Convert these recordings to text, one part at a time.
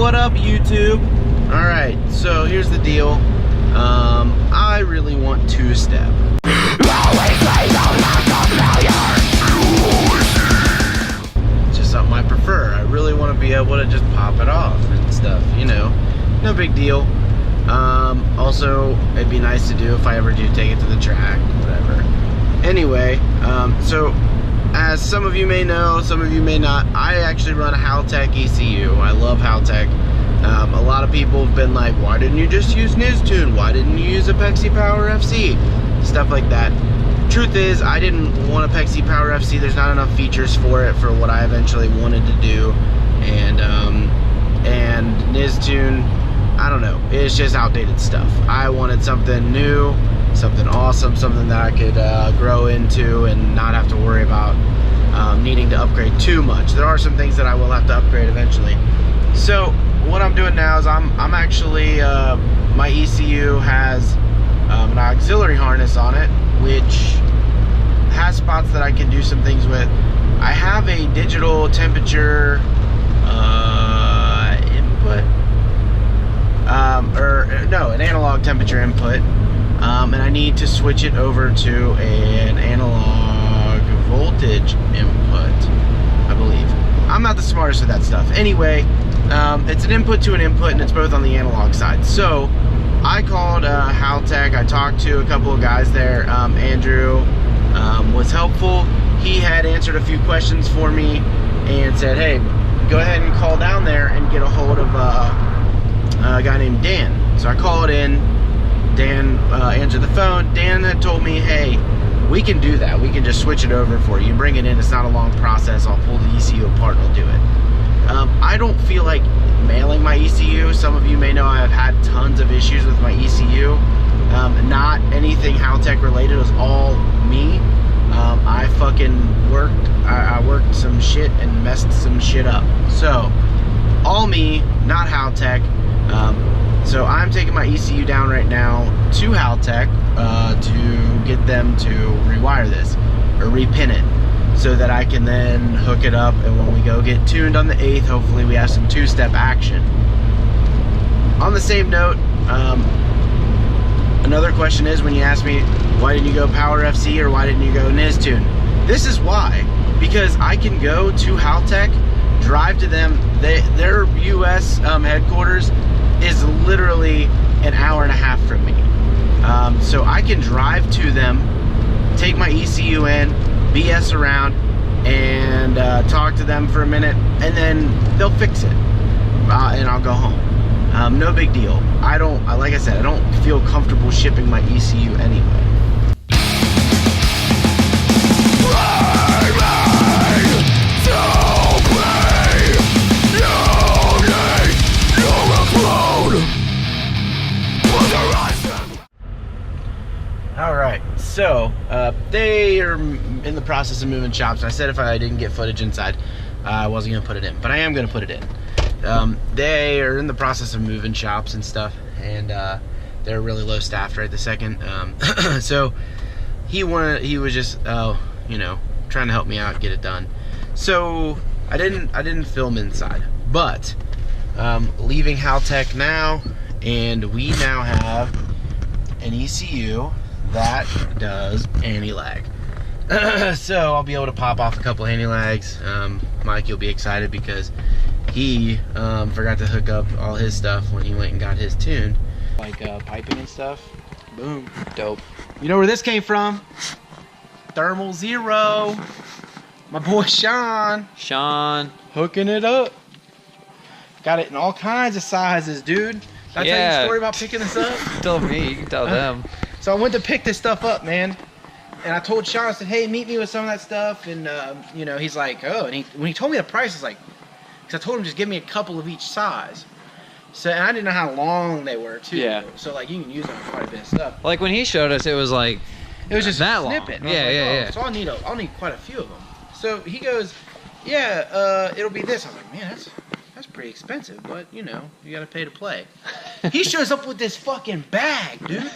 What up, YouTube? Alright, so here's the deal. I really want two-step. It's just something I prefer. I really want to be able to just pop it off and stuff, you know. No big deal. Also, it'd be nice to do if I ever do take it to the track, whatever. Anyway, so as some of you may know, some of you may not, I actually run a Haltech ECU. I love Haltech. A lot of people have been like, why didn't you just use Niztune? Why didn't you use a Pexi Power FC? Stuff like that. Truth is, I didn't want a Pexi Power FC. There's not enough features for it for what I eventually wanted to do. And Niztune, I don't know, it's just outdated stuff. I wanted something new, something awesome, something that I could grow into and not have to worry about needing to upgrade too much. There are some things that I will have to upgrade eventually. So what I'm doing now is I'm actually, my ECU has an auxiliary harness on it, which has spots that I can do some things with. I have a digital temperature input, an analog temperature input, and I need to switch it over to an analog voltage input, I believe. I'm not the smartest with that stuff. Anyway, it's an input to an input, and it's both on the analog side. So I called Haltech. I talked to a couple of guys there. Andrew was helpful. He had answered a few questions for me and said, hey, go ahead and call down there and get a hold of a guy named Dan. So I called in. Dan answered the phone. Dan had told me, hey, we can do that. We can just switch it over for you. You bring it in. It's not a long process. I'll pull the ECU apart and I'll do it. I don't feel like mailing my ECU. Some of you may know I've had tons of issues with my ECU. Not anything Haltech related. It was all me. I fucking worked. I worked some shit and messed some shit up. So, all me, not Haltech. So I'm taking my ECU down right now to Haltech to get them to rewire this or repin it, so that I can then hook it up, and when we go get tuned on the 8th, hopefully we have some two-step action. On the same note, another question is, when you ask me, why didn't you go Power FC or why didn't you go Niztune? This is why. Because I can go to Haltech, drive to them. Their US headquarters is literally an hour and a half from me. So I can drive to them, take my ECU in, BS around, and talk to them for a minute, and then they'll fix it, and I'll go home. No big deal. Like I said, I don't feel comfortable shipping my ECU anyway. Alright, so they are in the process of moving shops. I said if I didn't get footage inside, I wasn't going to put it in, but I am going to put it in. They are in the process of moving shops and stuff, and they're really low staffed right this second. So he was just you know, trying to help me out, get it done. So I didn't film inside, but leaving Haltech now, and we now have an ECU that does anti-lag. So I'll be able to pop off a couple anti-lags. Mike, you'll be excited because he forgot to hook up all his stuff when he went and got his tuned. Like piping and stuff. Boom. Dope. You know where this came from? Thermal Zero. My boy Sean. Hooking it up. Got it in all kinds of sizes, dude. Did I tell you a story about picking this up? Tell me, you can tell them. So I went to pick this stuff up, man. And I told Sean, I said, hey, meet me with some of that stuff. And, you know, he's like, oh. And when he told me the price, I was like, because I told him just give me a couple of each size. So, and I didn't know how long they were, too. Yeah. So, like, you can use them for quite a bit of stuff. Like, when he showed us, it was like, it was just that a snippet. long. Yeah. So I'll need quite a few of them. So he goes, yeah, it'll be this. I was like, man, that's pretty expensive, but, you know, you got to pay to play. He shows up with this fucking bag, dude.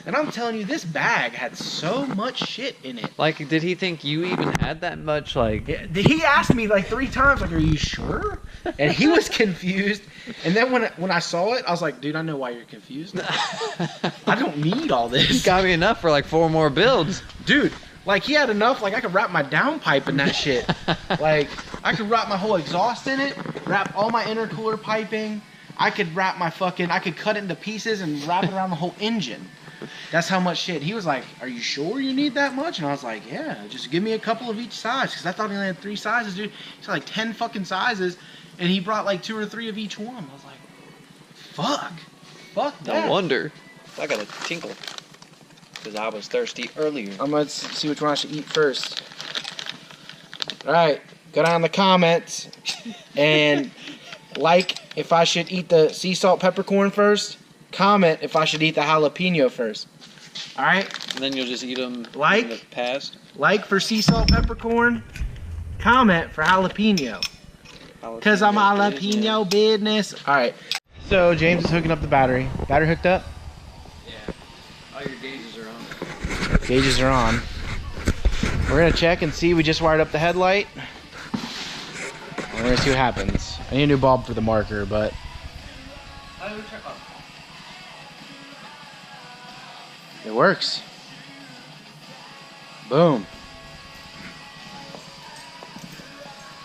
And I'm telling you, this bag had so much shit in it. Like, did he think you even had that much? Like, Yeah, he asked me like 3 times, like, "Are you sure?" And he was confused. And then when I saw it, I was like, "Dude, I know why you're confused. I don't need all this." got me enough for like 4 more builds. Dude, like he had enough. Like I could wrap my downpipe in that shit. Like I could wrap my whole exhaust in it. Wrap all my intercooler piping. I could wrap my fucking. I could cut it into pieces and wrap it around the whole engine. That's how much shit. He was like, "Are you sure you need that much?" And I was like, "Yeah, just give me a couple of each size." Because I thought he only had 3 sizes, dude. He's like 10 fucking sizes, and he brought like 2 or 3 of each one. I was like, fuck that. No wonder. I got a tinkle because I was thirsty earlier. I'm gonna see which one I should eat first. All right, go down in the comments and like if I should eat the sea salt peppercorn first. Comment if I should eat the jalapeno first. All right. And then you'll just eat them Like? in the past. Like for sea salt peppercorn. Comment for jalapeno. Cause I'm jalapeno business. All right. So James is hooking up the battery. Battery hooked up. Yeah. All your gauges are on. Gauges are on. We're gonna check and see. We just wired up the headlight. We're gonna see what happens. I need a new bulb for the marker, but it works. Boom.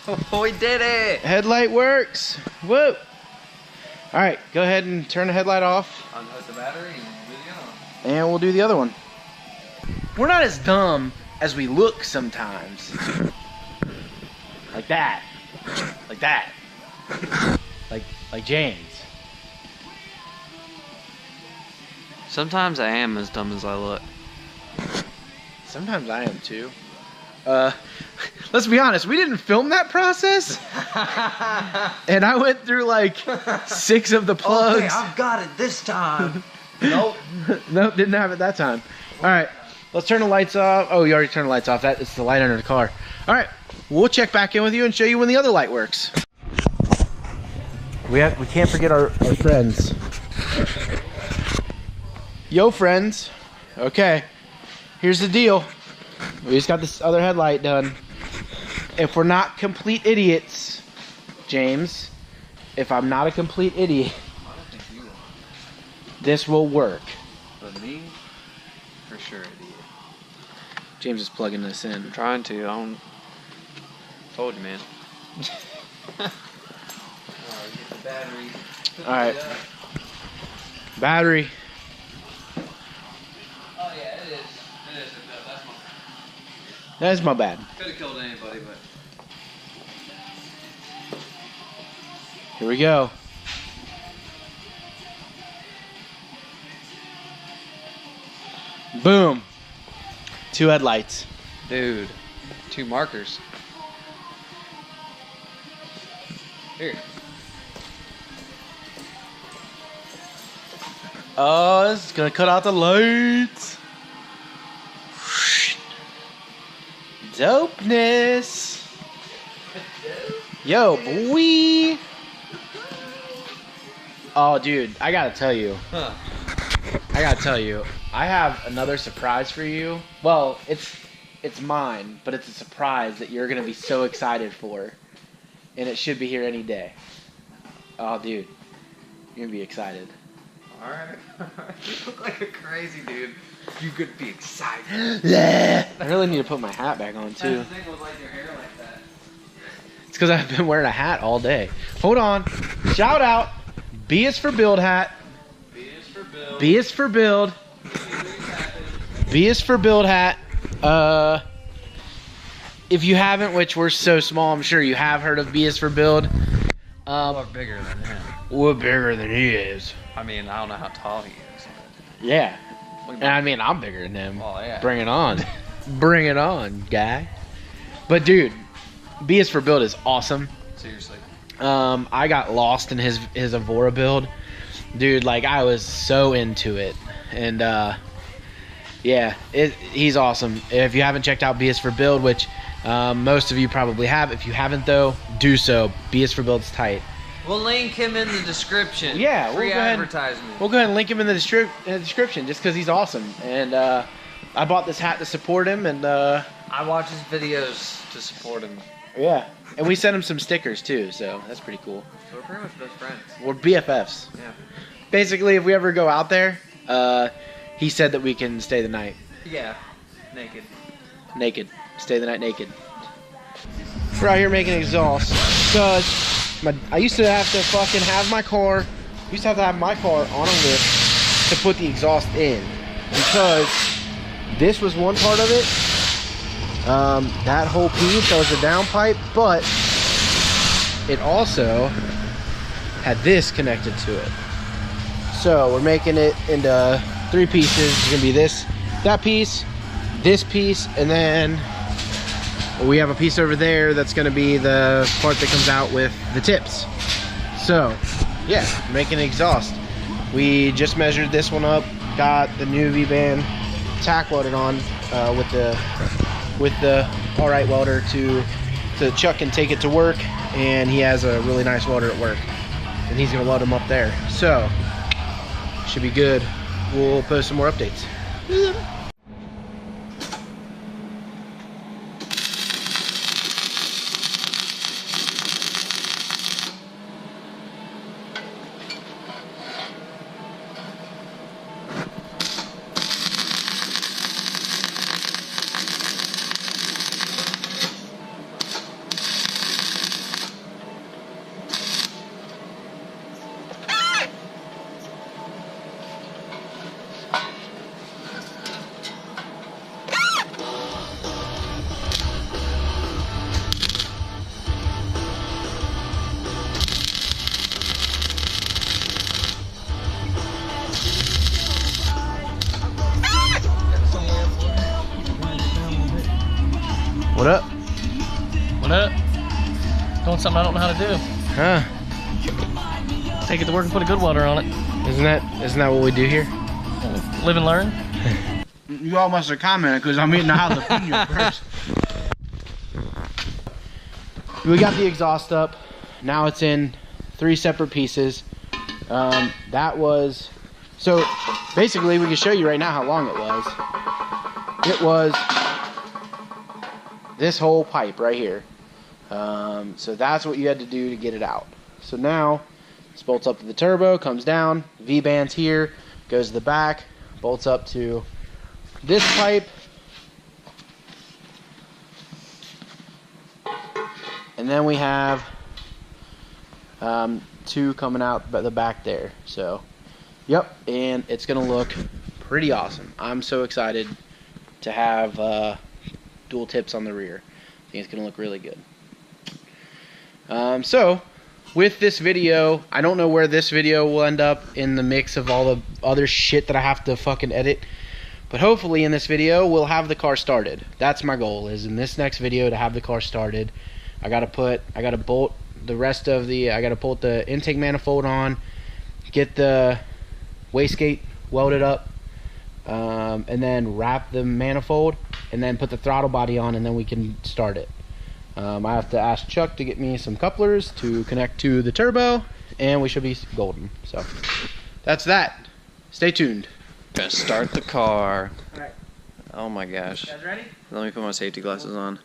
Oh, we did it! Headlight works. Whoa. All right, go ahead and turn the headlight off, Unhook the battery and do the other one. and we'll do the other one. We're not as dumb as we look sometimes. Like that. Like that. Like James. Sometimes I am as dumb as I look. Sometimes I am too. Let's be honest, we didn't film that process. And I went through like 6 of the plugs. Okay, I've got it this time. Nope. Nope, didn't have it that time. All right, let's turn the lights off. Oh, you already turned the lights off. It's the light under the car. All right, we'll check back in with you and show you when the other light works. We can't forget our friends. Yo, friends. Okay, here's the deal. We just got this other headlight done. If we're not complete idiots, James, if I'm not a complete idiot, I don't think you will. this will work. But me, for sure, idiot. James is plugging this in. I'm trying to. I don't. Told you, man. Alright, get the battery. All right. Battery. Oh yeah, it is. It is. That's my. That's my bad. Could have killed anybody, but. Here we go. Boom. 2 headlights. Dude, 2 markers. Here. Oh, this is gonna cut out the lights. Dopeness. Yo, boy. Oh, dude, I gotta tell you. Huh. I have another surprise for you. Well, it's mine, but it's a surprise that you're gonna be so excited for. And it should be here any day. Oh, dude. You're gonna be excited. Alright. You look like a crazy dude. You could be excited. I really need to put my hat back on, too. The thing with like your hair like that. It's because I've been wearing a hat all day. Hold on. Shout out. B is for build hat. B is for Bill. B is for build. B is for build hat. If you haven't, which we're so small, I'm sure you have heard of B is for build. We're bigger than him. We're bigger than he is. I mean, I don't know how tall he is. Yeah. Look And I mean, I'm bigger than him. Oh, yeah. Bring it on. Bring it on, guy. But dude, B is for build is awesome. Seriously. I got lost in his Avora build. Dude, like I was so into it. And yeah, he's awesome. If you haven't checked out B is for build, which most of you probably have, if you haven't though, do so. B is for build's tight. We'll link him in the description. Yeah, we'll free go ahead, advertisement. we'll go ahead and link him in the description just because he's awesome. And I bought this hat to support him, and I watch his videos to support him. yeah, and we sent him some stickers too, so that's pretty cool. So we're pretty much best friends. We're BFFs. Yeah. Basically, if we ever go out there, he said that we can stay the night Yeah. Naked. naked. Stay the night naked. We're out here making exhaust because I used to have to fucking have my car. Used to have to have my car on a lift to put the exhaust in because this was one part of it. That whole piece, that was the downpipe, but it also had this connected to it. So we're making it into 3 pieces. It's gonna be that piece, this piece, and then we have a piece over there that's gonna be the part that comes out with the tips. So yeah, making an exhaust. We just measured this one up, got the new V-band tack welded on with the Alright welder to Chuck and take it to work, and he has a really nice welder at work, and he's gonna weld them up there. So should be good. We'll post some more updates. What up? What up? Doing something I don't know how to do. Huh? Take it to work and put a good welder on it. Isn't that what we do here? Live and learn. You all must have commented because I'm eating a jalapeno first. We got the exhaust up. Now it's in 3 separate pieces. That was, so basically we can show you right now how long it was. It was this whole pipe right here. So that's what you had to do to get it out. So now this bolts up to the turbo, comes down, V-band's here, goes to the back, bolts up to this pipe, and then we have 2 coming out the back there. So yep, and it's gonna look pretty awesome. I'm so excited to have dual tips on the rear. I think it's gonna look really good. So with this video, I don't know where this video will end up in the mix of all the other shit that I have to fucking edit, but hopefully in this video we'll have the car started. That's my goal, is in this next video to have the car started. I gotta bolt the rest of the, I gotta bolt the intake manifold on, get the wastegate welded up, and then wrap the manifold, and then put the throttle body on, and then we can start it. I have to ask Chuck to get me some couplers to connect to the turbo, and we should be golden. So that's that. Stay tuned. Gonna start the car. Alright. Oh my gosh. You guys ready? Let me put my safety glasses on.